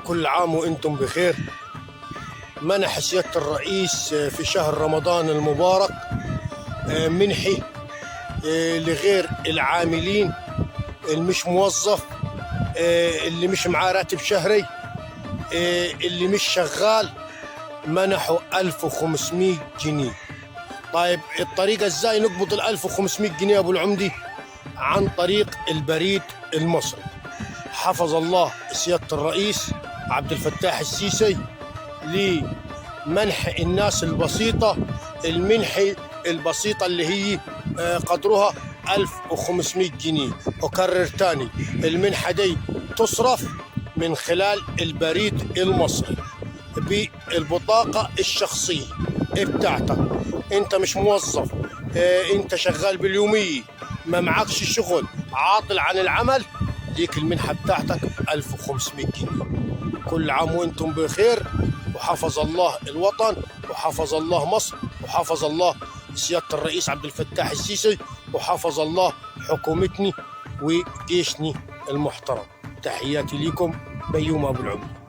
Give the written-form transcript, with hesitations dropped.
كل عام وانتم بخير. منح سيادة الرئيس في شهر رمضان المبارك منحي لغير العاملين، المش موظف، اللي مش معاه راتب شهري، اللي مش شغال، منحوا 1500 جنيه. طيب الطريقة ازاي نقبض 1500 جنيه ابو العمدي؟ عن طريق البريد المصري. حفظ الله سيادة الرئيس عبد الفتاح السيسي لمنح الناس البسيطة المنحة البسيطة اللي هي قدرها 1500 جنيه. أكرر تاني، المنحة دي تصرف من خلال البريد المصري بالبطاقة الشخصية بتاعتك. انت مش موظف، انت شغال باليومية، ما معكش شغل، عاطل عن العمل، ليك المنحة بتاعتك 1500 جنيه. كل عام وانتم بخير، وحفظ الله الوطن، وحفظ الله مصر، وحفظ الله سيادة الرئيس عبد الفتاح السيسي، وحفظ الله حكومتني وجيشني المحترم. تحياتي لكم، بيوم أبو العمدة.